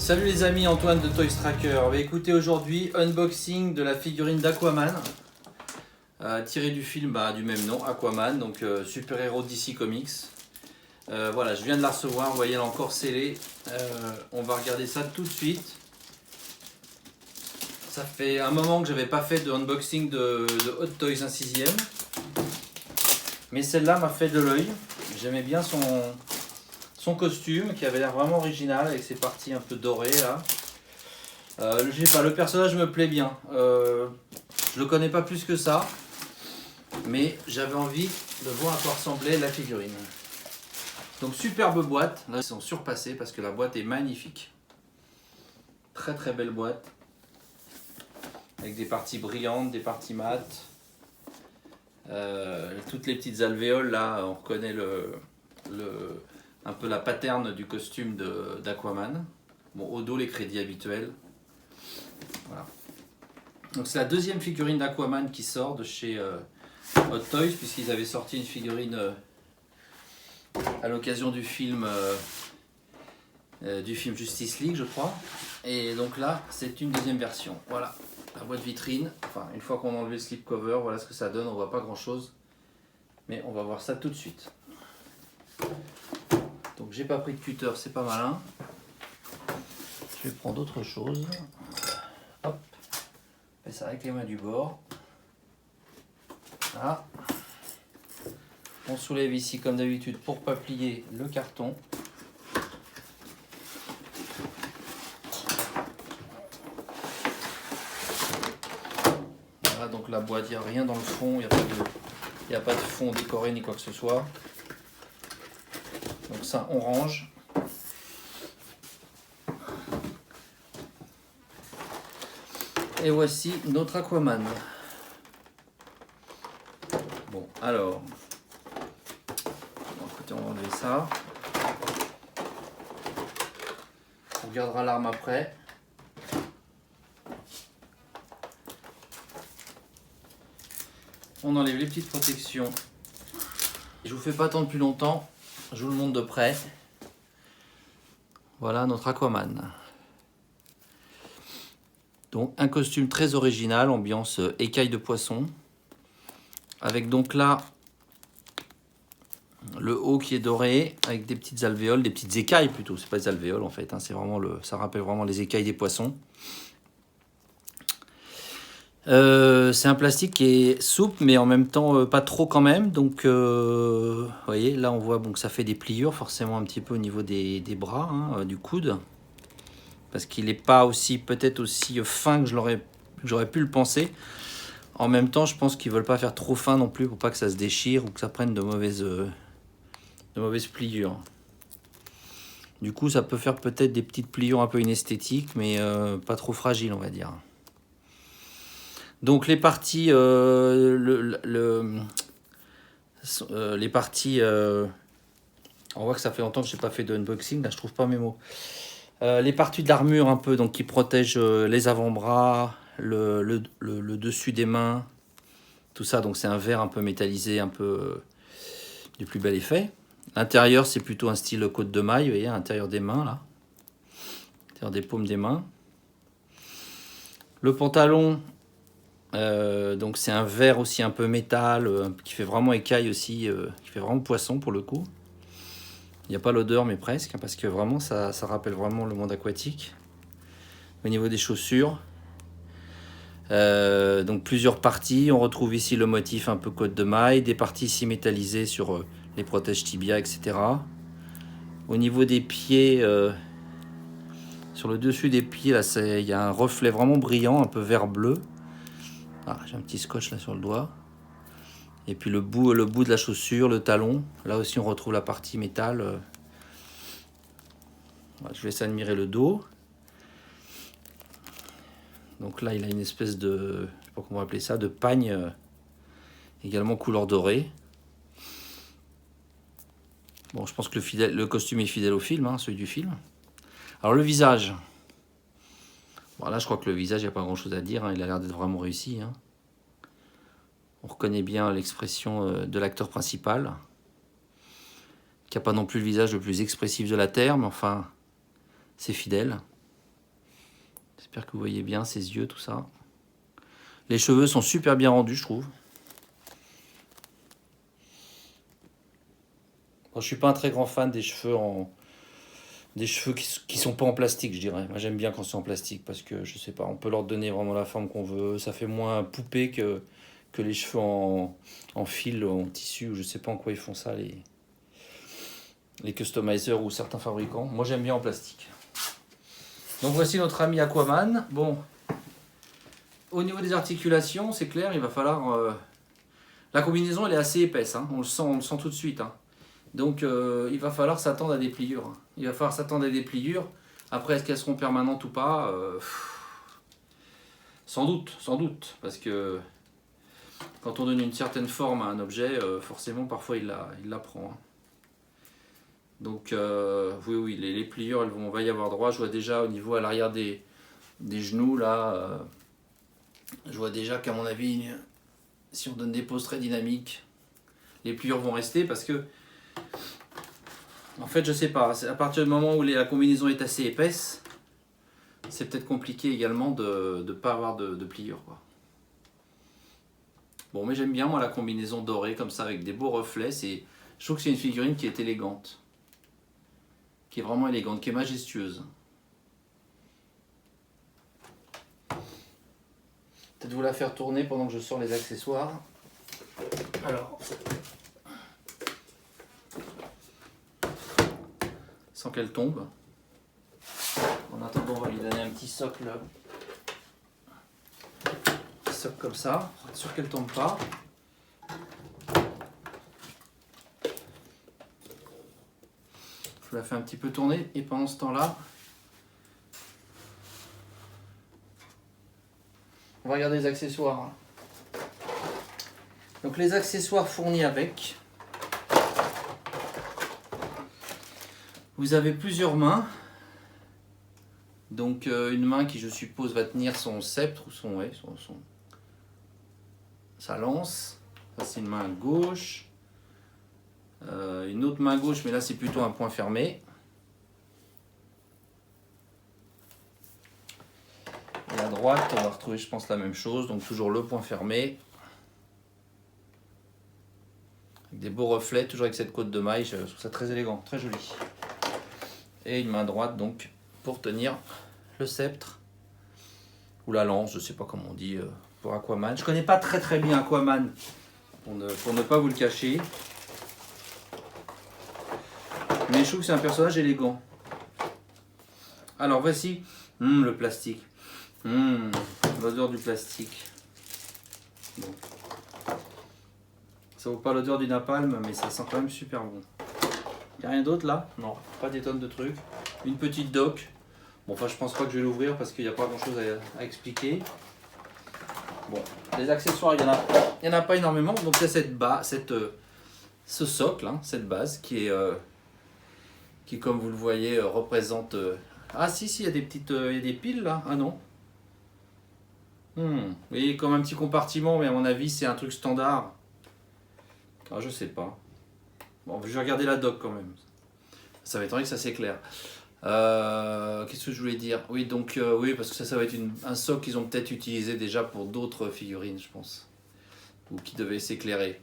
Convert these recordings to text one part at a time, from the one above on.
Salut les amis, Antoine de Toys Tracker. On va écouter aujourd'hui unboxing de la figurine d'Aquaman, tirée du film du même nom, Aquaman, donc super-héros DC Comics. Voilà, je viens de la recevoir, vous voyez, elle est encore scellée. On va regarder ça tout de suite. Ça fait un moment que j'avais pas fait de unboxing de Hot Toys 1/6. Mais celle-là m'a fait de l'œil. J'aimais bien son costume qui avait l'air vraiment original avec ses parties un peu dorées là. Je sais pas, le personnage me plaît bien. Je le connais pas plus que ça, mais j'avais envie de voir à quoi ressemblait la figurine. Donc superbe boîte. Là ils sont surpassés parce que la boîte est magnifique. Très très belle boîte. Avec des parties brillantes, des parties mates. Toutes les petites alvéoles là, on reconnaît un peu la pattern du costume d'Aquaman. Bon, au dos les crédits habituels. Voilà. Donc c'est la deuxième figurine d'Aquaman qui sort de chez Hot Toys, puisqu'ils avaient sorti une figurine à l'occasion du film Justice League, je crois. Et donc là, c'est une deuxième version. Voilà, la boîte vitrine. Enfin, une fois qu'on a enlevé le slipcover, voilà ce que ça donne. On voit pas grand chose, mais on va voir ça tout de suite. Donc j'ai pas pris de cutter, c'est pas malin. Je vais prendre autre chose. Hop. Fais ça avec les mains du bord. Voilà. On soulève ici comme d'habitude pour pas plier le carton. Voilà, donc la boîte, il n'y a rien dans le fond, il n'y a pas de fond décoré ni quoi que ce soit. Donc ça, on range. Et voici notre Aquaman. Bon, alors, écoutez, on va enlever ça. On regardera l'arme après. On enlève les petites protections. Je vous fais pas attendre plus longtemps. Je vous le montre de près. Voilà notre Aquaman. Donc un costume très original, ambiance écaille de poisson. Avec donc là le haut qui est doré, avec des petites alvéoles, des petites écailles plutôt. C'est pas des alvéoles en fait, hein, c'est vraiment ça rappelle vraiment les écailles des poissons. C'est un plastique qui est souple mais en même temps pas trop quand même. Donc vous voyez là on voit bon, que ça fait des pliures forcément un petit peu au niveau des bras, hein, du coude. Parce qu'il n'est pas aussi peut-être aussi fin que j'aurais pu le penser. En même temps je pense qu'ils ne veulent pas faire trop fin non plus pour pas que ça se déchire ou que ça prenne de mauvaises pliures. Du coup ça peut faire peut-être des petites pliures un peu inesthétiques mais pas trop fragiles on va dire. Donc les parties, les parties, on voit que ça fait longtemps que je n'ai pas fait de unboxing, là je trouve pas mes mots. Les parties de l'armure un peu, donc qui protègent les avant-bras, le dessus des mains, tout ça. Donc c'est un verre un peu métallisé, un peu du plus bel effet. L'intérieur c'est plutôt un style côte de maille, vous voyez, à l'intérieur des mains là, à l'intérieur des paumes des mains. Le pantalon. Donc c'est un verre aussi un peu métal qui fait vraiment écaille aussi, qui fait vraiment poisson pour le coup. Il n'y a pas l'odeur mais presque, parce que vraiment ça rappelle vraiment le monde aquatique. Au niveau des chaussures, donc plusieurs parties. On retrouve ici le motif un peu côte de maille, des parties ici métallisées sur les protèges tibia, etc. Au niveau des pieds, sur le dessus des pieds, là il y a un reflet vraiment brillant, un peu vert bleu. Ah, j'ai un petit scotch là sur le doigt. Et puis le bout de la chaussure, le talon. Là aussi on retrouve la partie métal. Voilà, je vous laisse admirer le dos. Donc là il a une espèce de, je sais pas comment on va appeler ça, de pagne également couleur dorée. Bon, je pense que le costume est fidèle au film, hein, celui du film. Alors le visage. Bon là je crois que le visage, il n'y a pas grand chose à dire, hein, il a l'air d'être vraiment réussi. Hein. On reconnaît bien l'expression de l'acteur principal, qui n'a pas non plus le visage le plus expressif de la Terre, mais enfin, c'est fidèle. J'espère que vous voyez bien ses yeux, tout ça. Les cheveux sont super bien rendus, je trouve. Bon, je suis pas un très grand fan des cheveux qui sont pas en plastique, je dirais. Moi, j'aime bien quand c'est en plastique parce que je sais pas, on peut leur donner vraiment la forme qu'on veut. Ça fait moins poupée que les cheveux en fil, en tissu, ou je sais pas en quoi ils font ça, les customizers ou certains fabricants. Moi, j'aime bien en plastique. Donc voici notre ami Aquaman. Bon, au niveau des articulations, c'est clair, il va falloir... La combinaison, elle est assez épaisse, hein. On le sent tout de suite, hein. Donc il va falloir s'attendre à des pliures. Il va falloir s'attendre à des pliures. Après, est-ce qu'elles seront permanentes ou pas? Sans doute. Parce que quand on donne une certaine forme à un objet, forcément, parfois, il la prend, hein. Donc oui, les pliures, on va y avoir droit. Je vois déjà au niveau à l'arrière des genoux, là, je vois déjà qu'à mon avis, si on donne des poses très dynamiques, les pliures vont rester parce que en fait, je sais pas, à partir du moment où la combinaison est assez épaisse, c'est peut-être compliqué également de ne pas avoir de pliure, quoi. Bon, mais j'aime bien, moi, la combinaison dorée, comme ça, avec des beaux reflets. Je trouve que c'est une figurine qui est élégante. Qui est vraiment élégante, qui est majestueuse. Peut-être vous la faire tourner pendant que je sors les accessoires. Alors... sans qu'elle tombe. En attendant, on va lui donner un petit socle. Un petit socle comme ça, pour être sûr qu'elle ne tombe pas. Je la fais un petit peu tourner et pendant ce temps-là, on va regarder les accessoires. Donc les accessoires fournis avec. Vous avez plusieurs mains. Donc une main qui, je suppose, va tenir son sceptre ou sa lance. Ça, c'est une main gauche. Une autre main gauche, mais là c'est plutôt un poing fermé. Et à droite, on va retrouver, je pense, la même chose. Donc toujours le poing fermé. Avec des beaux reflets, toujours avec cette côte de maille. Je trouve ça très élégant, très joli. Et une main droite, donc, pour tenir le sceptre. Ou la lance, je ne sais pas comment on dit, pour Aquaman. Je ne connais pas très bien Aquaman, pour ne pas vous le cacher. Mais je trouve que c'est un personnage élégant. Alors voici le plastique. L'odeur du plastique. Bon. Ça vaut pas l'odeur du napalm, mais ça sent quand même super bon. Il n'y a rien d'autre là? Non, pas des tonnes de trucs. Une petite doc. Bon, enfin, je pense pas que je vais l'ouvrir parce qu'il n'y a pas grand chose à expliquer. Bon, les accessoires, il y en a pas énormément. Donc, il y a ce socle, hein, cette base qui, comme vous le voyez, représente. Ah, si, il y a des petites. Il y a des piles là. Ah non. Vous voyez, comme un petit compartiment, mais à mon avis, c'est un truc standard. Ah, je sais pas. Bon, je vais regarder la doc quand même. Ça va être vrai que ça s'éclaire. Qu'est-ce que je voulais dire? Oui, donc, oui, parce que ça va être un socle qu'ils ont peut-être utilisé déjà pour d'autres figurines, je pense. Ou qui devait s'éclairer.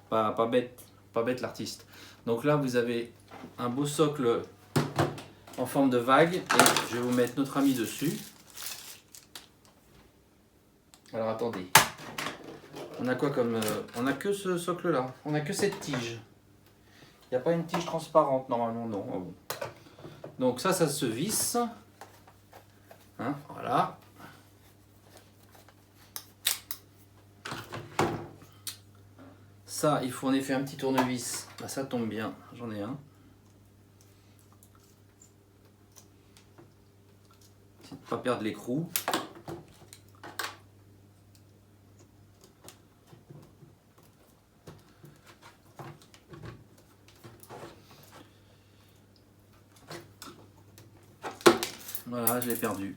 Pas bête l'artiste. Donc là, vous avez un beau socle en forme de vague. Et je vais vous mettre notre ami dessus. Alors, attendez. On a quoi comme... on a que ce socle-là. On a que cette tige. Il n'y a pas une tige transparente, normalement, non. Oh bon. Donc ça se visse. Hein, voilà. Ça, il faut en effet un petit tournevis. Là, ça tombe bien. J'en ai un. C'est de ne pas perdre l'écrou. Voilà, je l'ai perdu.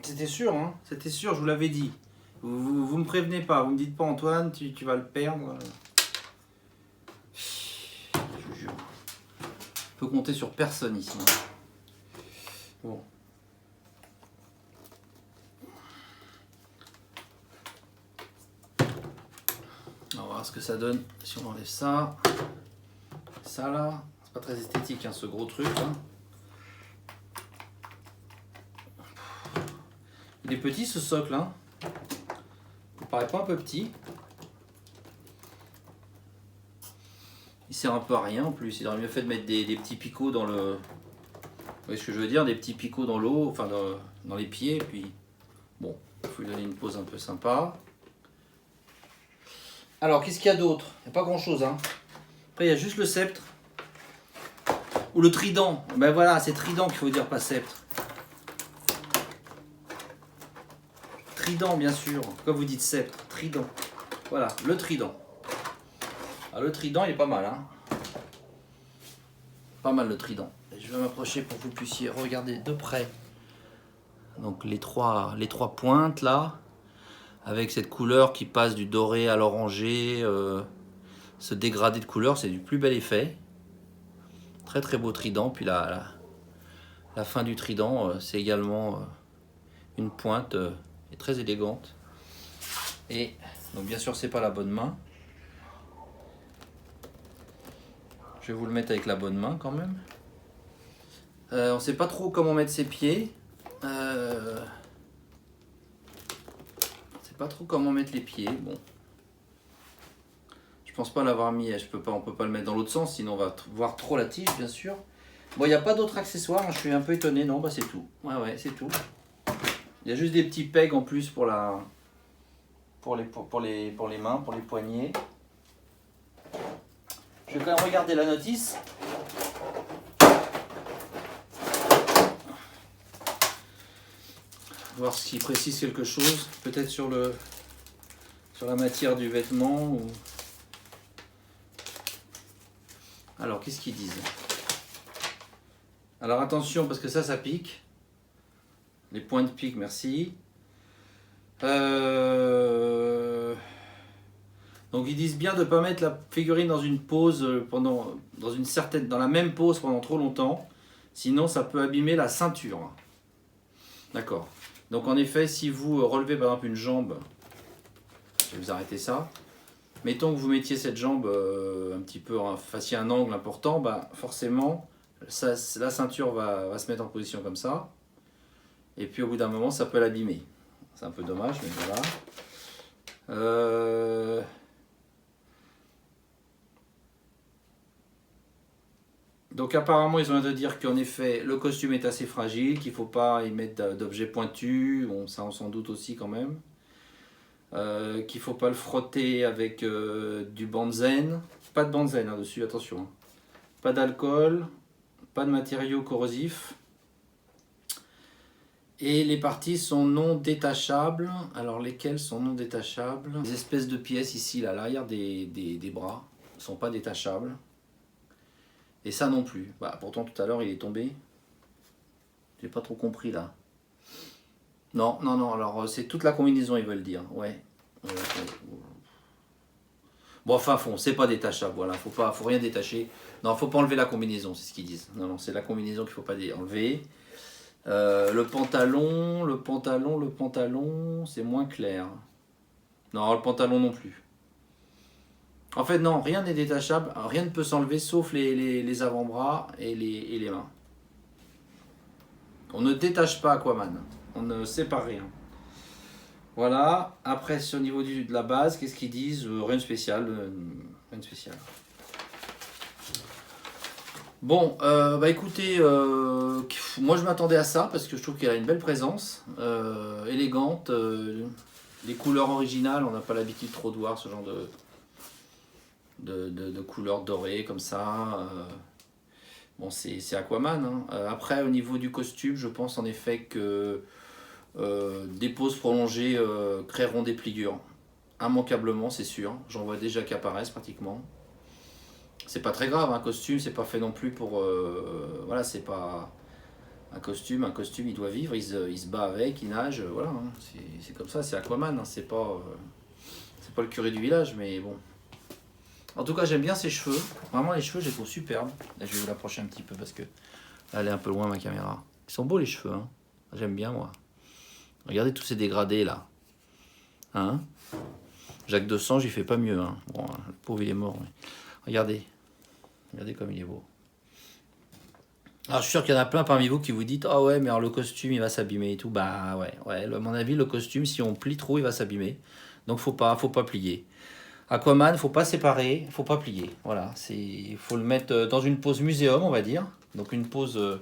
C'était sûr, hein? C'était sûr, je vous l'avais dit. Vous me prévenez pas, vous me dites pas Antoine, tu vas le perdre. Je vous jure. Je peux compter sur personne ici. Bon. voir ce que ça donne si on enlève ça. Ça là, c'est pas très esthétique hein, ce gros truc. Hein. Il est petit ce socle. Hein. Il paraît pas un peu petit. Il sert un peu à rien en plus. Il aurait mieux fait de mettre des petits picots dans le... Vous voyez ce que je veux dire? Des petits picots dans l'eau, enfin dans les pieds. Et puis bon, il faut lui donner une pose un peu sympa. Alors, qu'est-ce qu'il y a d'autre? Il n'y a pas grand-chose. Hein. Après, il y a juste le sceptre. Ou le trident. Ben voilà, c'est trident qu'il faut dire, pas sceptre. Trident, bien sûr. Pourquoi vous dites sceptre? Trident. Voilà, le trident. Alors, le trident, il est pas mal. Hein. Pas mal le trident. Et je vais m'approcher pour que vous puissiez regarder de près. Donc, les trois pointes, là. Avec cette couleur qui passe du doré à l'orangé. Ce dégradé de couleur, c'est du plus bel effet. Très très beau trident. Puis la fin du trident, c'est également une pointe très élégante. Et donc bien sûr, c'est pas la bonne main. Je vais vous le mettre avec la bonne main quand même. On ne sait pas trop comment mettre ses pieds. On ne sait pas trop comment mettre les pieds. Bon. Je pense pas l'avoir mis, on peut pas le mettre dans l'autre sens, sinon on va voir trop la tige, bien sûr. Bon, il n'y a pas d'autres accessoires, hein, je suis un peu étonné, non, bah c'est tout. Ouais, c'est tout. Il y a juste des petits pegs en plus pour les mains, pour les poignets. Je vais quand même regarder la notice. Voir s'il précise quelque chose, peut-être sur la matière du vêtement ou... Alors, qu'est-ce qu'ils disent? Alors, attention, parce que ça pique. Les points de pique, merci. Donc, ils disent bien de ne pas mettre la figurine dans une pose dans la même pose pendant trop longtemps. Sinon, ça peut abîmer la ceinture. D'accord. Donc, en effet, si vous relevez par exemple une jambe, je vais vous arrêter ça. Mettons que vous mettiez cette jambe un petit peu, fassiez un angle important, bah forcément, la ceinture va se mettre en position comme ça. Et puis au bout d'un moment, ça peut l'abîmer. C'est un peu dommage, mais voilà. Donc apparemment, ils ont l'air de dire qu'en effet, le costume est assez fragile, qu'il ne faut pas y mettre d'objets pointus. Bon, ça on s'en doute aussi quand même. Qu'il ne faut pas le frotter avec du benzène. Pas de benzène hein, dessus, attention. Pas d'alcool, pas de matériaux corrosifs. Et les parties sont non détachables. Alors lesquelles sont non détachables? Les espèces de pièces ici, là, à l'arrière des bras, ne sont pas détachables. Et ça non plus. Bah, pourtant tout à l'heure il est tombé. J'ai pas trop compris là. Non, alors c'est toute la combinaison, ils veulent dire. Ouais. Bon, enfin, c'est pas détachable, voilà, faut rien détacher. Non, faut pas enlever la combinaison, c'est ce qu'ils disent. Non, c'est la combinaison qu'il faut pas enlever. Le pantalon, c'est moins clair. Non, le pantalon non plus. En fait, non, rien n'est détachable, rien ne peut s'enlever sauf les avant-bras et les mains. On ne détache pas Aquaman. On ne sépare rien. Voilà. Après, au niveau de la base, qu'est-ce qu'ils disent? Rien de spécial. Rien de spécial. Bon, bah écoutez, moi je m'attendais à ça parce que je trouve qu'elle a une belle présence, élégante, les couleurs originales, on n'a pas l'habitude trop de voir ce genre de couleurs dorées comme ça. Bon, c'est Aquaman. Hein. Après, au niveau du costume, je pense en effet que des poses prolongées créeront des pliures. Immanquablement, c'est sûr. J'en vois déjà qui apparaissent pratiquement. C'est pas très grave, un costume, c'est pas fait non plus pour... voilà, c'est pas... Un costume, il doit vivre, il se bat avec, il nage, voilà. Hein. C'est comme ça, c'est Aquaman, hein. C'est pas le curé du village, mais bon. En tout cas, j'aime bien ses cheveux. Vraiment, les cheveux, je les trouve superbes. Là, je vais vous l'approcher un petit peu parce que là, elle est un peu loin, ma caméra. Ils sont beaux, les cheveux. Hein. J'aime bien, moi. Regardez tous ces dégradés, là. Hein? Jacques 200, j'y fais pas mieux. Hein. Bon, le pauvre, il est mort. Mais... Regardez. Regardez comme il est beau. Alors, je suis sûr qu'il y en a plein parmi vous qui vous dites « Ah ouais, mais alors le costume, il va s'abîmer et tout. » Bah ouais, à mon avis, le costume, si on plie trop, il va s'abîmer. Donc, faut pas plier. Aquaman, faut pas séparer, faut pas plier. Voilà, il faut le mettre dans une pose muséum, on va dire. Donc, une pose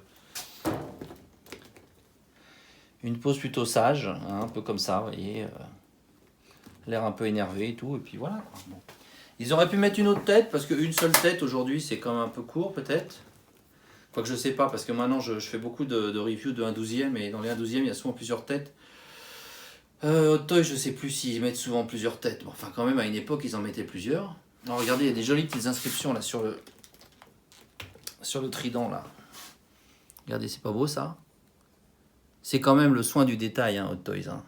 plutôt sage, hein, un peu comme ça, vous voyez. L'air un peu énervé et tout, et puis voilà. Bon. Ils auraient pu mettre une autre tête, parce qu'une seule tête aujourd'hui, c'est quand même un peu court, peut-être. Quoique je sais pas, parce que maintenant je fais beaucoup de reviews de 1/12e, et dans les 1/12e, il y a souvent plusieurs têtes. Hot Toys, je sais plus s'ils mettent souvent plusieurs têtes. Bon, enfin, quand même, à une époque, ils en mettaient plusieurs. Alors, regardez, il y a des jolies petites inscriptions là sur le trident, là. Regardez, c'est pas beau, ça? C'est quand même le soin du détail, hein, Hot Toys, hein.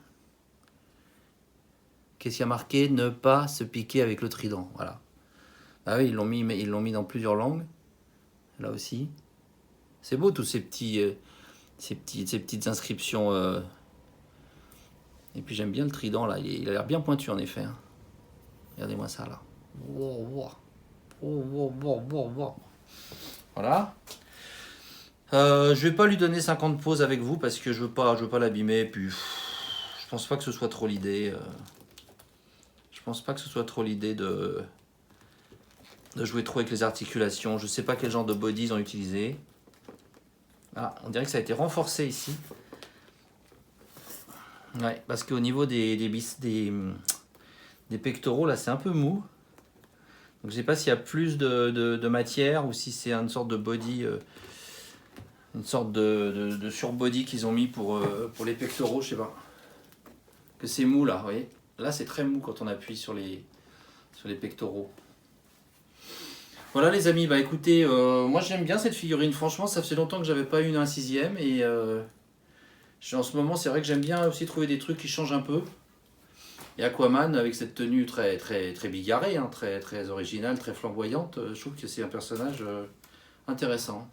Qu'est-ce qu'il y a marqué? Ne pas se piquer avec le trident. Voilà. Ah oui, ils l'ont mis dans plusieurs langues. Là aussi. C'est beau tous ces petites inscriptions. Et puis j'aime bien le trident là. Il a l'air bien pointu en effet. Hein. Regardez-moi ça là. Voilà. Je vais pas lui donner 50 poses avec vous parce que je veux pas l'abîmer. Puis je pense pas que ce soit trop l'idée. Je pense pas que ce soit trop l'idée de jouer trop avec les articulations. Je sais pas quel genre de body ils ont utilisé. Ah, on dirait que ça a été renforcé ici. Ouais, parce qu'au niveau des pectoraux, là, c'est un peu mou. Donc, je sais pas s'il y a plus de matière ou si c'est une sorte de body, une sorte de surbody qu'ils ont mis pour les pectoraux, je sais pas. Que c'est mou, là, vous voyez. Là, c'est très mou quand on appuie sur les pectoraux. Voilà les amis, bah écoutez, moi j'aime bien cette figurine, franchement ça fait longtemps que j'avais pas eu une 1/6e et en ce moment c'est vrai que j'aime bien aussi trouver des trucs qui changent un peu. Et Aquaman avec cette tenue très bigarrée, hein, très originale, très flamboyante, je trouve que c'est un personnage intéressant.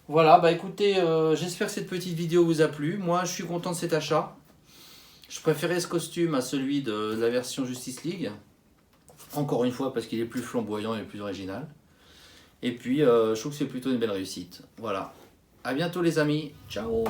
Voilà, bah écoutez, j'espère que cette petite vidéo vous a plu, moi je suis content de cet achat. Je préférais ce costume à celui de la version Justice League. Encore une fois parce qu'il est plus flamboyant et plus original. Et puis je trouve que c'est plutôt une belle réussite. Voilà. À bientôt les amis. Ciao.